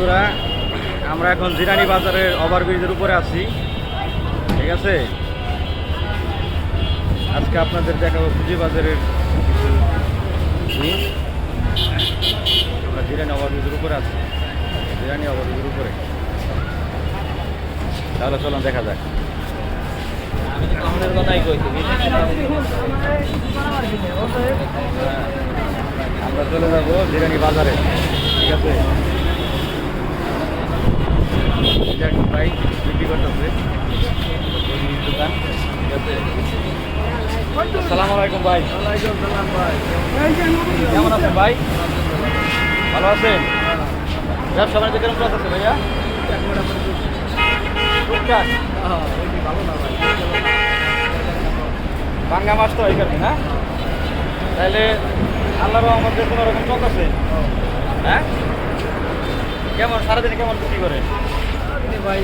বন্ধুরা, আমরা এখন জিরানি বাজারের ওভারব্রিজের উপরে আছি। ঠিক আছে, আজকে আপনাদের দেখাবো পুঁজিবাজারের কিছু। আমরা জিরানি ওভারব্রিজের উপরে আছি, জিরানি ওভারব্রিজের উপরে। তাহলে চলুন দেখা যাক। কথাই কইছি আমরা চলে যাবো জিরানি বাজারে। ঠিক আছে, ভাই বিক্রি করতেছে দোকান। ঠিক আছে, আসসালামু আলাইকুম ভাই। কেমন আছেন ভাই? ভালো আছেন? ব্যবসা বাণিজ্য কেমন চলতেছে ভাইয়া? টুকটাক বাঙ্গা মাছ তো এই কারণে না, তাহলে আল্লাহ আমাদের কোনো রকম চলতেছে। হ্যাঁ, কেমন সারাদিনে কেমন বিক্রি করে ভাই?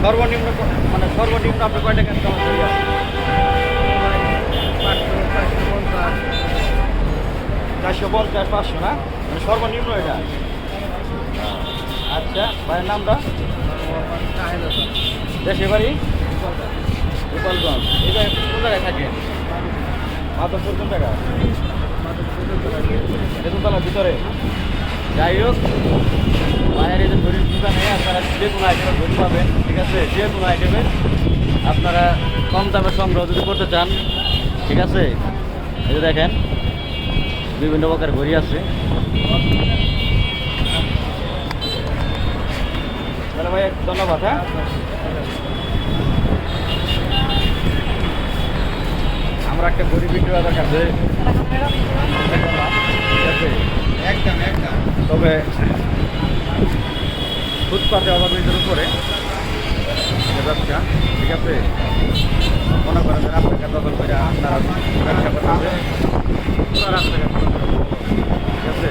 সর্বনিম্ন মানে সর্বনিম্ন আপনি কয় টাকা কেমন চলে আসে? 450 500 না, মানে সর্বনিম্ন এটা। আচ্ছা, ভাইয়ের নামটা? দেশের বাড়ি গোপালগঞ্জ। এই জায়গায় কোন জায়গায় থাকে? মাধবপুর কোন জায়গা? বেতনতলার ভিতরে। যাই হোক, ভাইয়ের এই যে ঘড়ির দোকানে আপনারা যে কোনো আইটেমের ঘড়ি পাবেন। ঠিক আছে, যে কোনো আইটেমের আপনারা কম দামে সংগ্রহ যদি করতে চান। ঠিক আছে, এই যে দেখেন বিভিন্ন প্রকার ঘড়ি আছে। তাহলে ভাই ধন্যবাদ। হ্যাঁ, আমরা একটা ঘড়ি বিক্রি বাজার কাছে। ঠিক আছে, একদম একদম। তবে ফুটপাতে ওভারব্রিজের উপরে ব্যবসা। ঠিক আছে, মনে করেন রাস্তাঘাট দখল করে আপনারা ব্যবসা করতেছে পুরো রাস্তাঘাট। ঠিক আছে,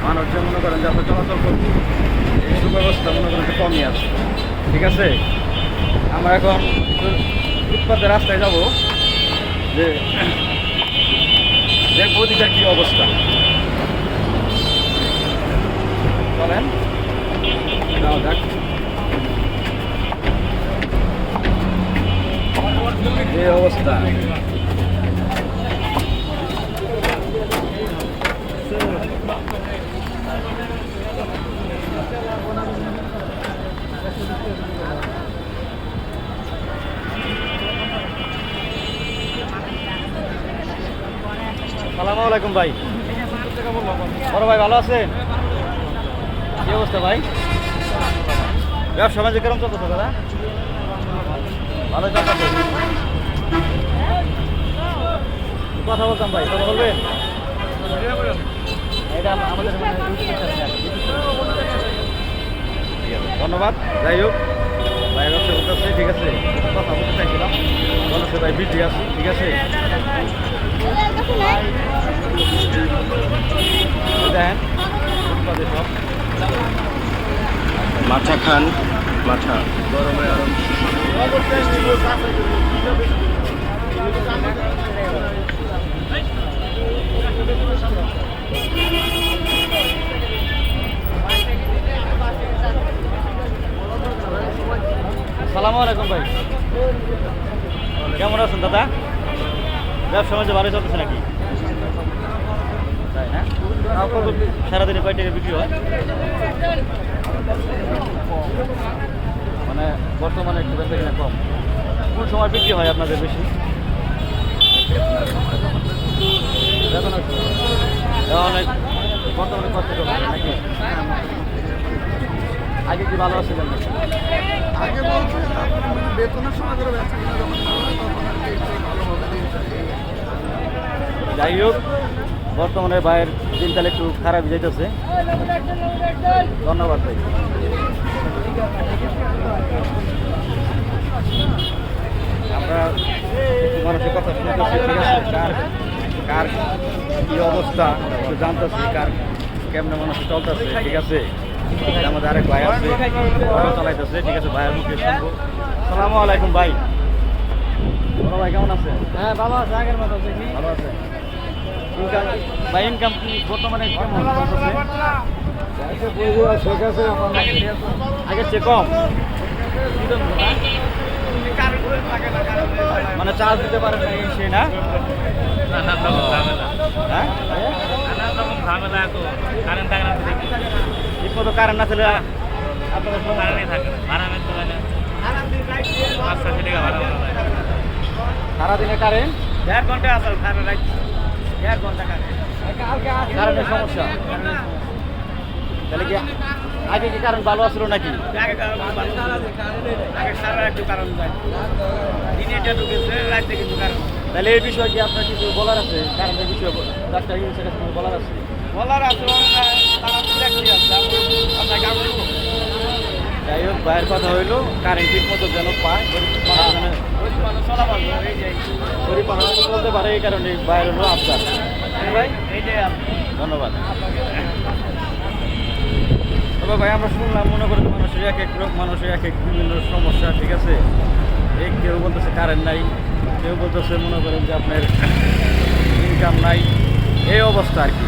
মানুষজন মনে করেন যে আপনার চলাচল করছে, এই সুব্যবস্থা মনে করেন যে কমই আছে। ঠিক আছে, আমরা এখন ফুটপাতে রাস্তায় যাব, যে দেখবো ওদিকের কী অবস্থা। বলেন যাও যাক। এই অবস্থা। আসসালামু আলাইকুম ভাই। বড় ভাই ভালো আছেন? কি অবস্থা ভাই? ব্যবসা বাণিজ্য কেরম চলতেছে দাদা? ভালো চলতেছে। কথা বলতাম ভাই, কথা বলবেন? এটা আমাদের ধন্যবাদ। যাই হোক, ভাই ব্যবসা করতেছে। ঠিক আছে, কথা বলতে চাইছিলাম, বলেছে ভাই বিজি আছি। ঠিক আছে, দেখেন সব মাঠা খান, মাঠা গরমে আরাম। আসসালামু আলাইকুম ভাই, কেমন আছেন দাদা? ব্যবসা বাণিজ্য ভালো চলতেছে নাকি? তাই না? সারাদিনে কয় টাকা বিক্রি হয়? মানে বর্তমানে একটু বেশি কিনা কম? কোন সময় বিক্রি হয় আপনাদের বেশি? অনেক বর্তমানে কষ্ট করছে নাকি? আগে কি ভালো আছিলেন নাকি? আগে বলছে বেতনের সময় করে ব্যবসা কিনা যখন ভালো হয় তখন আর কি একটু ভালোভাবে দিন চলে। যাই হোক, বর্তমানে ভাইয়ের দিনকাল একটু খারাপ যাইতেছে। ধন্যবাদ ভাই। আমরা মানুষের কথা শুনতেছি। ঠিক আছে, কার কার কী অবস্থা একটু জানতেছি, কার কেমনে মানুষ চলতেছে। ঠিক আছে, আমাদের আরেক ভাই আছে, অটো চালাইতেছে। ঠিক আছে, ভাইয়ের মুখে শুনবো। আসসালামু আলাইকুম ভাই। ভাই কেমন আছেন? হ্যাঁ ভালো আছে, আগের মতো ভালো আছেন? ইনকাম বা ইনকাম কি বর্তমানে কেমন চলতেছে? আগের চেয়ে কম কি দাম দাদা? মানে চার্জ দিতে পারে না এই সে না হ্যাঁ ঠিক মতো কারেন্ট না ছিল আপনাদের সারাদিনে কারেন্ট 1 ঘন্টা আসল কারেন্ট 1 ঘন্টা কারেন্টের সমস্যা তাহলে কি আগে কি কারেন্ট ভালো আসলো নাকি তাহলে এই বিষয়ে কি আপনার কিছু বলার আছে কারেন্টের বিষয়ে ডাক্তার ইউনিসের কাছে কিছু বলার আছে যাই হোক ভাইয়ের কথা হইলো কারেন্ট ঠিক মতো যেন পায় গরিব মানুষ চলতে পারে এই কারণে বাইরে হলো আবদার ভাই ধন্যবাদ তবে ভাই আমরা শুনলাম মনে করেন মানুষের এক এক রোগ মানুষের এক এক বিভিন্ন সমস্যা ঠিক আছে এই কেউ বলতেছে কারেন্ট নাই কেউ বলতেছে মনে করেন যে আপনার ইনকাম নাই এই অবস্থা আর কি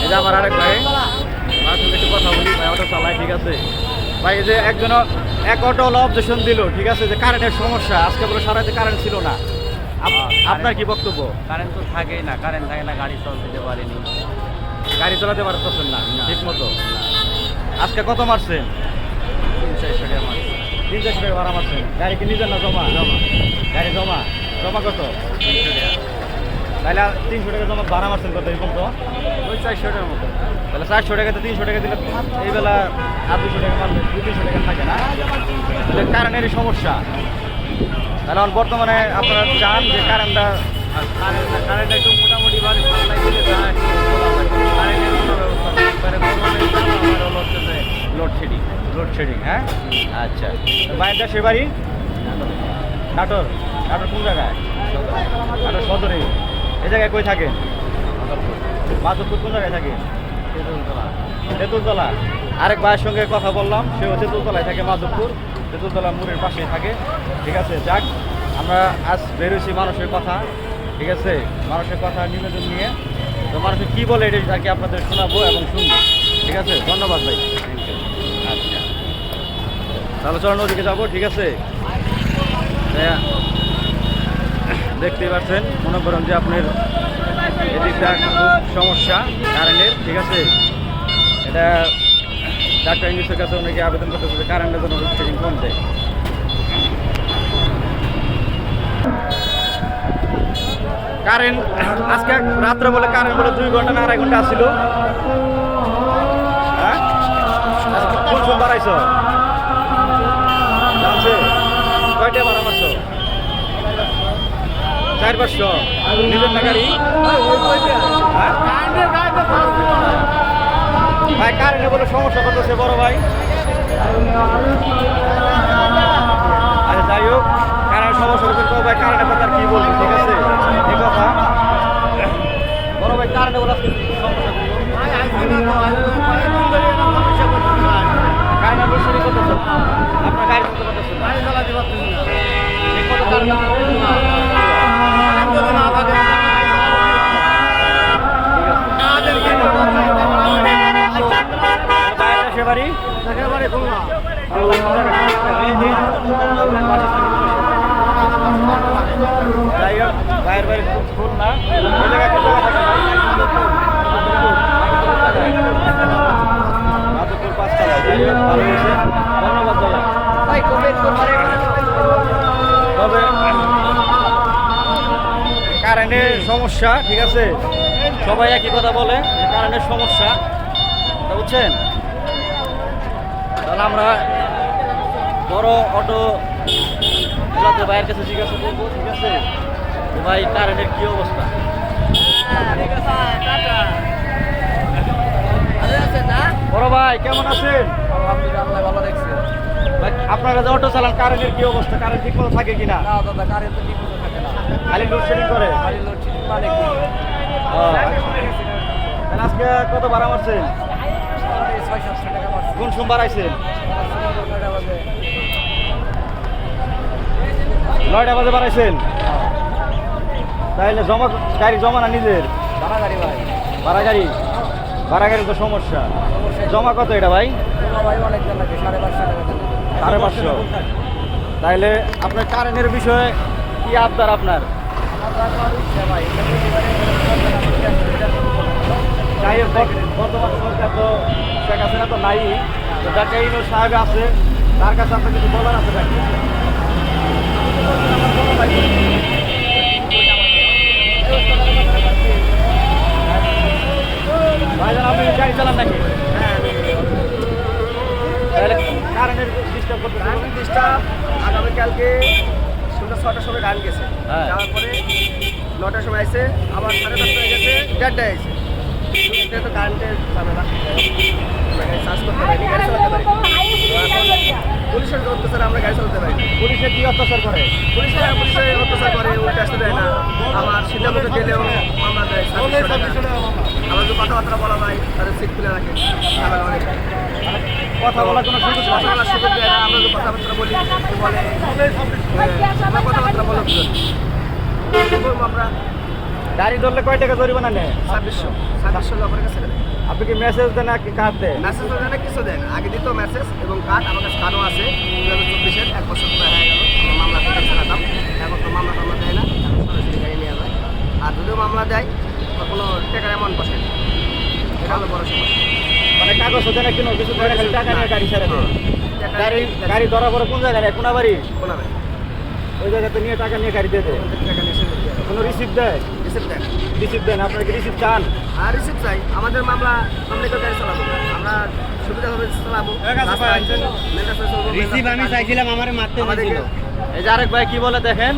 এই যে আমার আরেক ভাই একটু কথা বলি ভাই অটো চালায় ঠিক আছে ভাই এই যে একজন এক অটো হলো অবজেকশন দিল ঠিক আছে যে কারেন্টের সমস্যা আজকে বলে সারাতে কারেন্ট ছিল না আপনার কি বক্তব্য কারেন্ট তো থাকেই না, কারেন্ট থাকে না, গাড়ি চলতে পারিনি। গাড়ি চালাতে পারতেছেন না ঠিক মতো আজকে কত মারছেন 300 টাকা মাস 300 টাকা ভাড়া মারছেন গাড়ি কি নিজের না জমা গাড়ি জমা কত 300 টাকা তাহলে 300 টাকা জমা ভাড়া মারছেন কত এরকম তো ওই 400 টাকার মতো। তাহলে 400 টাকাতে 300 টাকা দিলে এই বেলা আর 200 টাকা মারলে 200 টাকা থাকে না তাহলে কারেন্টেরই সমস্যা তাহলে এখন বর্তমানে আপনারা চান যে কারেন্টটা কারেন্ট একটু মোটামুটি ভালো সাপ্লাই দিলে যায়, কারেন্টের কোনো ব্যবস্থা নেই। এবারে বর্তমানে আমার হচ্ছে লোডশেডিং হ্যাঁ আচ্ছা বাইরের দেশে বাড়ি নাটোর কোন জায়গায় নাটোর সদরে এই জায়গায় কই থাকে মাধবপুর কোন জায়গায় থাকে তেঁতুলতলা আরেক ভাইয়ের সঙ্গে কথা বললাম সেও তেঁতুলতলায় থাকে মাধবপুর তেঁতুলতলা মোড়ের পাশেই থাকে ঠিক আছে যাক আমরা আজ বেরোছি মানুষের কথা ঠিক আছে মানুষের কথা নিবেদন নিয়ে তো মানুষের কী বলে এটা আর কি আপনাদের শোনাবো এবং শুনবো ঠিক আছে ধন্যবাদ ভাই আচ্ছা তাহলে চলো নদীকে যাবো ঠিক আছে দেখতেই পাচ্ছেন মনে করেন যে আপনার এদিকটা খুব সমস্যা কারেন্টের ঠিক আছে এটা ডাক্তার ইংলিশের কাছে অনেকে আবেদন করতেছে যে কারেন্টের জন্য লোডশেডিং কম দেয় কারেন্ট আজকে রাত্রে বলে কারেন্ট বলে 2 ঘন্টা না 2.5 ঘন্টা আসছিল হ্যাঁ আজকে কোন সোমবার আইছো জানছে কয়টা ভাড়া মারছো 400-500 নিজের না গাড়ি ভাই কারেন্টে বলে সমস্যা করতেছে বড় ভাই আচ্ছা যাই হোক কারেন্ট সমস্যা করতে ভাই কারেন্টের কথা আর কি বলবো ঠিক আছে এই কথা বড় ভাই কারেন্টে বলে সমস্যা কারেন্ট লোডশেডিং করতেছে আপনার গাড়ি চলতে পারতেছে গাড়ি চালাতে পারতেছে না ঠিক মতো বাড়ি যাই হোক বাইরের বাড়ি ফুল না মাধবপুর 5 যাই হোক ভালো হয়েছে ধন্যবাদ তবে কারেন্টের সমস্যা ঠিক আছে সবাই একই কথা বলে যে কারেন্টের সমস্যা বুঝছেন তাহলে আমরা বড় অটো চালাতে ভাইয়ের কাছে জিজ্ঞাসা করবো ঠিক আছে ভাই কারেন্টের কি অবস্থা বড় ভাই কেমন আছেন আলহামদুলিল্লাহ ভালো দেখছে। ভাই আপনারা যে অটো চালান কারেন্টের কি অবস্থা কারেন্ট ঠিক মতো থাকে কিনা না দাদা কারেন্ট তো ঠিক মতো থাকে না, খালি লোডশেডিং করে খালি লোডশেডিং মানে কি তাহলে আজকে কত ভাড়া মারছেন 600-700 টাকা মাস। কোন সোমবার আইছেন 9টা বাজে বাড়াইছেন তাহলে গাড়ি জমা না নিজের ভাড়া গাড়ি ভাই ভাড়া গাড়ি তো সমস্যা জমা কত এটা ভাই ভাই অনেক জন লাগে 550 টাকা 550 তাহলে আপনার কারেন্টের বিষয়ে কি আবদার আপনার ভাই যাই হোক, বর্তমান সরকার তো শেখ হাসিনা তো নাই, তো যাকে ইউনূস সাহেব আছে তার কাছে আপনার কিছু বলার আছে নাকি? ভাইজান আপনি কি গাড়ি চালান নাকি? তাহলে কারেন্টের ডিস্টার্ব করতে ডিস্টার্ব আগামীকালকে সন্ধ্যা 6টার সময় গান গেছে হ্যাঁ। যাওয়ার পরে 9টার সময় আসে আবার 10:30 হয়ে গেছে 1:30 আসে এটা তো কারেন্টের ঝামেলা চার্জ করতে পারি গাড়ি চালাতে পারি পুলিশের অত্যাচার আমরা গাড়ি চালাতে পারি পুলিশে কি অত্যাচার করে? পুলিশের অত্যাচার করে উল্টে আসতে দেয় না আমার সিদ্ধান্ত গেলেও মামলা দেয় 2600 টাকা। আমার যে কথাবার্তা বলা হয় তাদের সিট খুলে রাখে ঝামেলা অনেক কথা বলার কোনো সুযোগ কথা নাই। বলার সুযোগ দেয় না আমরা যে কথাবার্তা বলি বলে আমরা কথাবার্তা বলো কি করবো আমরা গাড়ি ধরলে কয় টাকা জরিমানা নেয়? 2600 লোকের কাছে দেয় আপনি কি মেসেজ দেন না কি কার্ড দেন? মেসেজ দেয় না কিছু দেন আগে দিত মেসেজ এবং কার্ড আমার কাছে কার্ডও আছে 2024-এর 1 বছর প্রায় হয়ে গেল আমার মামলা থেকে চালাতাম এখন তো মামলা টামলা দেয় না এখন সরাসরি গাড়ি নিয়ে যায় আর যদিও মামলা দেয় তো কোনো টাকার অ্যামাউন্ট বসে না এটা হলো বড় সমস্যা মানে কাগজ দেয় না কোনো কিছু দেয় না, খালি টাকা নিয়ে গাড়ি ছেড়ে দেয়। গাড়ি ধরা পরে কোন জায়গায় নেয়? কোনাবাড়ি? কোনো না ওই জায়গাতে নিয়ে টাকা নিয়ে গাড়ি দিয়ে দেয়। টাকা নিয়ে কোনো রিসিপ্ট দেয়? রিসিপ্ট দেন রিসিপ্ট দেন, আপনার কি রিসিপ্ট চান? আর রিসিপ্ট চাই আমাদের মামলা আমরা কেউ গাড়ি চালাবো না। আমরা সুবিধাভাবে চালাবো রিসিভ আমি চাইছিলাম আমার মারতে আমাদেরকে দিয়েছিল এই যে আরেক ভাই কি বলে দেখেন।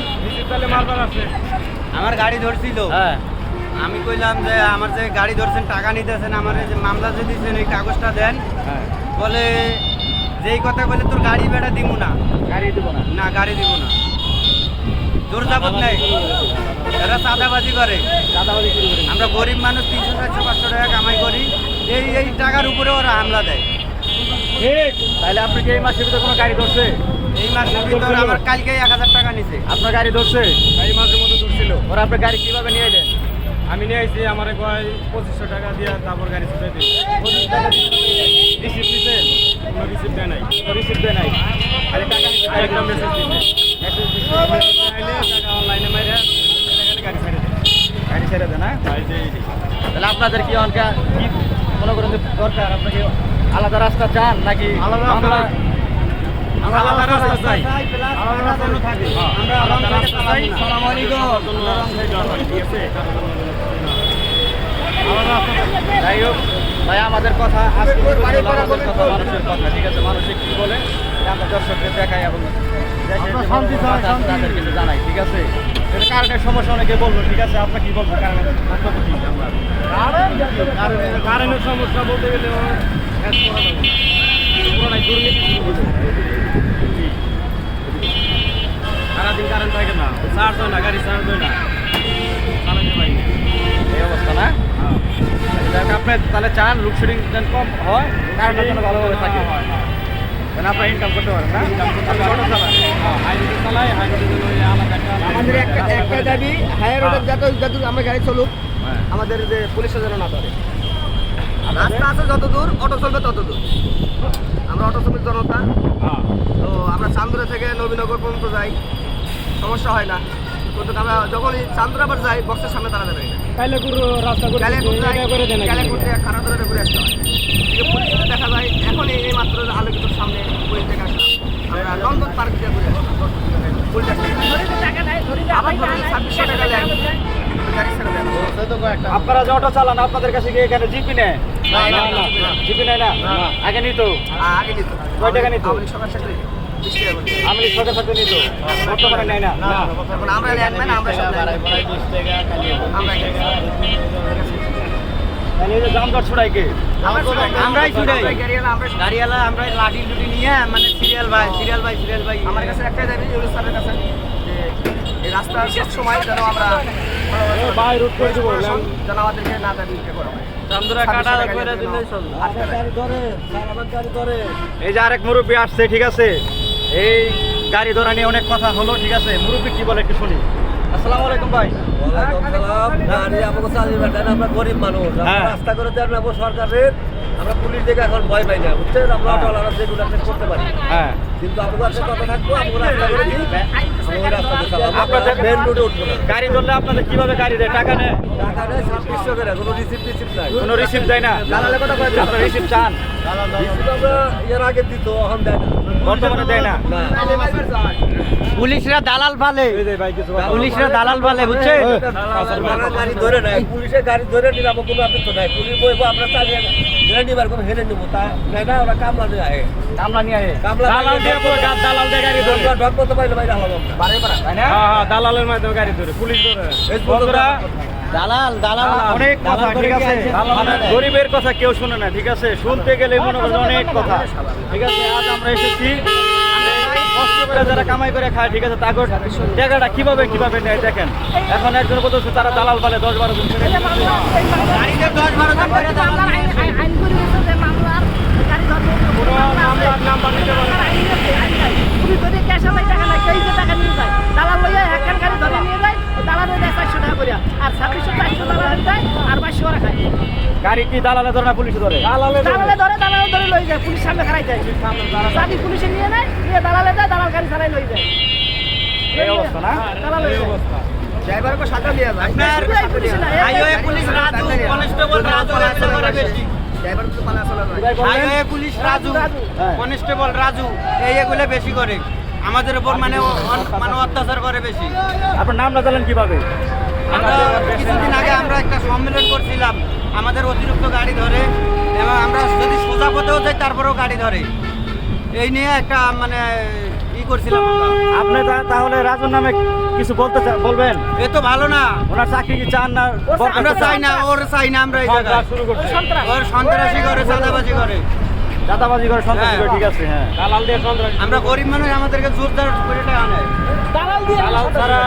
আমার গাড়ি ধরছিল হ্যাঁ আমি কইলাম যে আমার যে গাড়ি ধরছেন টাকা নিতেছেন আমার এই যে মামলা যে দিয়েছেন এই কাগজটা দেন হ্যাঁ বলে যেই কথা বলে তোর গাড়ি বেড়া দিব না গাড়ি দেবো না। না গাড়ি দিব না জোর জাবত নাই এরা চাঁদাবাজি করে চাঁদাবাজি শুরু করে আমরা গরিব মানুষ 300-400-500 টাকা কামাই করি এই টাকার উপরে ওরা হামলা দেয় ঠিক। তাহলে আপনি কি এই মাসের ভিতরে কোনো গাড়ি ধরছে? এই মাসের ভিতরে আমার কালকে 1000 টাকা নিছে আপনার গাড়ি ধরছে? এই মাঝে মধ্যে দূরছিল ওরা আপনার গাড়ি কিভাবে নিয়ে এলেন? আমি নিয়ে আইছি আমার কয় 2500 টাকা দিয়ে তারপর গাড়ি ছুটে দিই রিসিপ্ট দিচ্ছেন? কোনো রিসিপ্ট দেয় নাই রিসিপ্ট দেয় নাই, খালি টাকা নিতে একটা মেসেজ দিতে মেসেজ দিচ্ছে। চাইলে টাকা অনলাইনে মাইরে গাড়ি ছেড়ে দেয় গাড়ি ছেড়ে দেয় না? তাহলে আপনাদের কি অনকা কি মনে করেন যে দরকার? আপনাকে আলাদা রাস্তা চান নাকি আলাদা রাস্তা মামলা? আমরা আলাদা রাস্তা চাই আলাদা রাস্তা থাকে আমরা আলাদা রাস্তা চাই আসসালামু আলাইকুম ঠিক আছে আলাদা রাস্তা যাই হোক ভাই, আমাদের কথা আজকে আমাদের কথা মানুষের কথা, ঠিক আছে? মানুষে কি বলে এটা আমরা দর্শকদের দেখাই এবং শান্তি তাদের কিন্তু জানাই, ঠিক আছে? এটা কারণের সমস্যা অনেকে বলবো, ঠিক আছে? আপনার কি বলবো কারণের বক্তব্য কি আপনার? কারেন্টের সমস্যা বলতে গেলে পুরোটাই দুর্নীতি শুরু করছে সারাদিন কারেন্ট থাকে না চার্জ হয় না গাড়ি চার্জ হয় না চালাতে পারি না এই অবস্থা না? যাক, আপনি তাহলে চান লোডশেডিং যেন কম হয়, কারেন্টটা যেন ভালোভাবে থাকে, যেন আপনার ইনকাম করতে পারেন না? আপনি ছোটো চালান। হাইরোডে চালাই হাইরোডে আলাদা একটা আমাদের একটা দাবি হায়ার রোডের যত আমরা গাড়ি চলুক হ্যাঁ। আমাদের যে পুলিশের যেন না ধরে রাস্তা আছে যত দূর অটো চলবে তত দূর আমরা অটো শ্রমিক জনতা তো আমরা চান্দুরা থেকে নবীনগর পর্যন্ত যাই সমস্যা হয় না কিন্তু আমরা যখনই চান্দুরা আবার যাই বক্সের সামনে দাঁড়াতে পারি না কাইলেপুর রাস্তা করে ক্যালেকুট যাই করে দেন ক্যালেকুট থেকে খারাপ ধরে ঘুরে আসতে হয় কিন্তু পুলিশে দেখা যায় এখনই এই মাত্র আলোকিত সামনে পুলিশ থেকে আসলাম আমরা লন্ডন পার্ক দিয়ে ঘুরে আসলাম পুলিশ আসতে আবার ধরেন 2600 টাকা নেয় গাড়ি ছেড়ে দেয় না। আপনারা যে অটো চালান আপনাদের কাছে কি এখানে জিপি নেয়? না, না, না, না। জিপি নেয় না? আগে নিত, আগে নিত কয় টাকা নিত? আমি সবার সাথে 20 টাকা করে দিই। আমি সরকার সাথে নিত, বর্তমানে নেয় না। এখন আমরা ল্যান্ডম্যান আমরা সব ল্যান্ডম্যান। আমরা তাহলে এই যে যানজট ছড়াই কে? আমরাই ছুটাই। গাড়িওয়ালা আমরা গাড়িওয়ালা আমরা লাঠি লুটি নিয়ে মানে সিরিয়াল ভাই আমার কাছে একটাই দাবি ইউনুস স্যারের কাছে যে এই রাস্তার শেষ সময় যেন আমরা বাই রুট করে দেবো, যেন আমাদেরকে না দাবি করা হয় চান্দুরা কাটা করে দিলেই চলবে আটকে দেয়। এই যে আরেক মুরব্বী আসছে, ঠিক আছে? এই গাড়ি ধরা নিয়ে অনেক কথা হলো, ঠিক আছে, মুরব্বী কি বলে একটু শুনি। আসসালামু আলাইকুম ভাই। গাড়ি আমাকে চালিয়ে বেটান, আমরা গরিব মানুষ, আমরা হ্যাঁ। রাস্তা করে দেন নেবো সরকারের, আমরা পুলিশ দেখে এখন ভয় পাই না, বুঝছেন? আমরা হ্যাঁ। অটোওয়ালারা যেগুলো আপনি করতে পারি, হ্যাঁ, কিন্তু আমাদের কাছে কত থাকবো, আমরা রাস্তা করে দিই, আমরা রাস্তাতে চালাবো, আপনাদের- মেন রোডে উঠবো না। গাড়ি ধরলে আপনাদের কিভাবে গাড়ি দেয়? টাকা নেয়? টাকা নেয় 2600 করে, কোনো রিসিপ্ট নাই। কোনো রিসিপ্ট দেয় না? দালালে কত করে দিবেন? আপনার রিসিপ্ট চান? রিসিপ্ট আমরা এর আগে দিত, এখন দেয় না। বর্তমানে দেয় না? না। পুলিশরা দালাল ফালে, পুলিশরা দালাল ফালে, বুঝছে? আমরা গাড়ি ধরে নাই, পুলিশের গাড়ি ধরে নিলে আমার কোনো আপত্তি নাই, পুলিশ বলবো আমরা চালিয়ে ধরে নিবার কোনো হেরে নিবো, তা নেয় না, ওরা কামলা নিয়ে আহে। কামলা নিয়ে আয়? কামলা দালাল দিয়ে পুরো দালাল দিয়ে গাড়ি ধরে? আমরা ঢক করতে পারলে বাইরে হলাম আমরা। তাই না? হ্যাঁ, হ্যাঁ, দালালের মাধ্যমে গাড়ি ধরে, পুলিশ ধরে। বন্ধুরা, দালাল দালাল অনেক কথা, ঠিক আছে, গরিবের কথা কেউ শুনে না, ঠিক আছে, শুনতে গেলে মনে করেন অনেক কথা, ঠিক আছে। আজ আমরা এসেছি, কষ্ট করে যারা কামাই করে খায়, ঠিক আছে, তাগর টাকাটা কিভাবে কিভাবে নেয় দেখেন। এখন একজন বলছে তারা দালাল বলে 10-12 জন করে। গাড়িতে 10-12 জন করে দালাল। কোনো মামলার নাম্বার নিতে পারে না। গাড়ি কি দালালে ধরে না পুলিশে ধরে? দালালে এই অবস্থা না? ড্রাইভারকে সাথে নিয়ে যায়। আপনার highway police Raju, constable Raju এগুলো করে বেশি। ড্রাইভার তো পালা চলে যায়। ভাই বলেন। হাইওয়ে পুলিশ রাজু, হ্যাঁ। কনস্টেবল রাজু এগুলো বেশি করে আমাদের উপর, মানে মানে অত্যাচার করে বেশি। আপনার নামটা জানেন কিভাবে? আমরা কিছুদিন আগে আমরা একটা সম্মেলন করছিলাম, আমাদের অতিরিক্ত গাড়ি ধরে এবং আমরা যদি সোজা পথেও যাই তারপরেও গাড়ি ধরে, এই নিয়ে একটা মানে করছিলাম আমরা। আপনি তাহলে রাজুর নামে কিছু বলবেন? এ তো ভালো না, ওনার চাকরি কি চান না? আমরা চাই না, ওর চাই না আমরা এই জায়গায়। শুরু করছে, ওর সন্ত্রাসী করে, চাঁদাবাজি করে, দাদাবাজি করে, সন্ত্রাসী করে, হ্যাঁ। ঠিক আছে, হ্যাঁ, দালাল দিয়ে সন্ত্রাসী। আমরা গরিব মানুষ, আমাদেরকে জোরদার করে টাকা নেয়। দালাল ছাড়া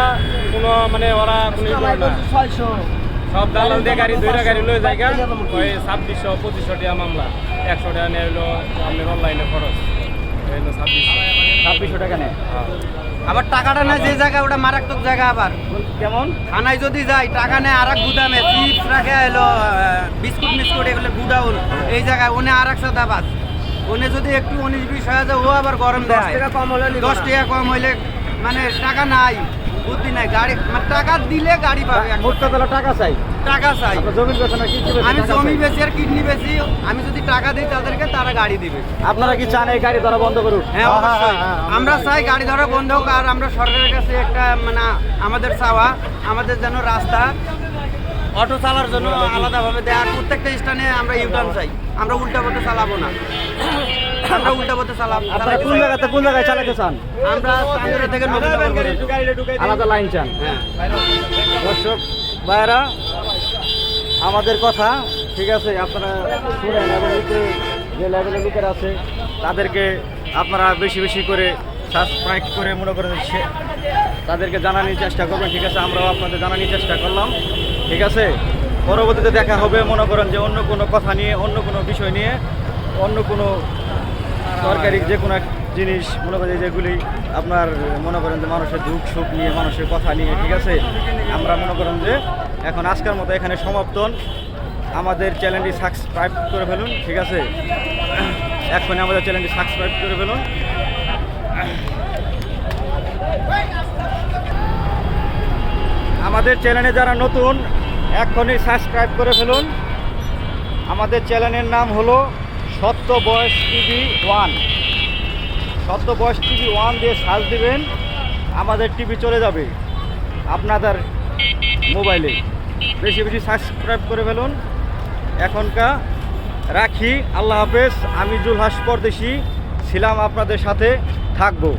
কোনো মানে ওরা কোনো ই করে না। সব দালাল দিয়ে গাড়ি দুইটা গাড়ি লয়ে জায়গা ওই 2600-2500 টাকা মামলা, 100 টাকা নেয় হলো আপনার অনলাইনে খরচ, এই হলো 2600 টাকা নেয়। আবার টাকাটা নেয় যে জায়গায়, ওটা মারাত্মক জায়গা। আবার কেমন? থানায় যদি যাই টাকা নেয় আর এক গুদামে, চিপস রাখে এলো, বিস্কুট মিস্কুট এগুলো গুদাউন, এই জায়গায় ওনে আর এক সাদাবাদ, ওনে যদি একটু 19-20 হয়ে যায়, ও আবার গরম 10 দেয়। টাকা কম হলে 10 টাকা কম হইলে মানে টাকা নাই, বুদ্ধি নাই, গাড়ি মানে টাকা দিলে গাড়ি পাবে। মোট কথা হলো টাকা চাই। টাকা চাই, আপনার জমি বেচা না কিডনি বেচা? আমি টাকা জমি চাই। বেশি আর কিডনি বেশি, আমি যদি টাকা দিই তাদেরকে, তারা গাড়ি দিবে। আপনারা কি চান এই গাড়ি ধরা বন্ধ করুক? হ্যাঁ অবশ্যই, আমরা চাই গাড়ি ধরা বন্ধ হোক। আর আমরা সরকারের কাছে একটা মানে আমাদের চাওয়া, আমাদের যেন রাস্তা অটো চালার জন্য আলাদাভাবে দেয়, আর প্রত্যেকটা স্থানে আমরা ইউটার্ন চাই, আমরা উল্টা পথে চালাবো না, আমরা উল্টা পথে আপনারা কোন জায়গায় চালাতে চান? আমরা চান্দুরা থেকে নবীনগর করে আলাদা লাইন চান? হ্যাঁ। দর্শক ভাইয়েরা, আমাদের কথা ঠিক আছে, আপনারা শুনেন, এবং যে লেভেলের লোকের আছে তাদেরকে আপনারা বেশি বেশি করে সাবস্ক্রাইব করে মনে করেন তাদেরকে জানানোর চেষ্টা করবেন, ঠিক আছে, আমরাও আপনাদের জানানোর চেষ্টা করলাম, ঠিক আছে। পরবর্তীতে দেখা হবে মনে করেন যে অন্য কোনো কথা নিয়ে, অন্য কোনো বিষয় নিয়ে, অন্য কোনো সরকারি যে কোনো এক জিনিস মনে করেন যেগুলি আপনার মনে করেন যে মানুষের দুঃখ সুখ নিয়ে, মানুষের কথা নিয়ে, ঠিক আছে। আমরা মনে করেন যে এখন আজকের মতো এখানে সমাপ্তন। আমাদের চ্যানেলটি সাবস্ক্রাইব করে ফেলুন, ঠিক আছে, এখনই আমাদের চ্যানেলটি সাবস্ক্রাইব করে ফেলুন। আমাদের চ্যানেলে যারা নতুন, এখনই সাবস্ক্রাইব করে ফেলুন। আমাদের চ্যানেলের নাম হলো সত্য বয়স টিভি 1। সত্য বয়স টিভি 1 দিয়ে সার্চ দিবেন, আমাদের টিভি চলে যাবে আপনাদের মোবাইলে। বেশি বেশি সাবস্ক্রাইব করে ফেলুন। এখনকার রাখি, আল্লাহ হাফেজ। আমি জুলহাস পরদেশি ছিলাম, আপনাদের সাথে থাকবো।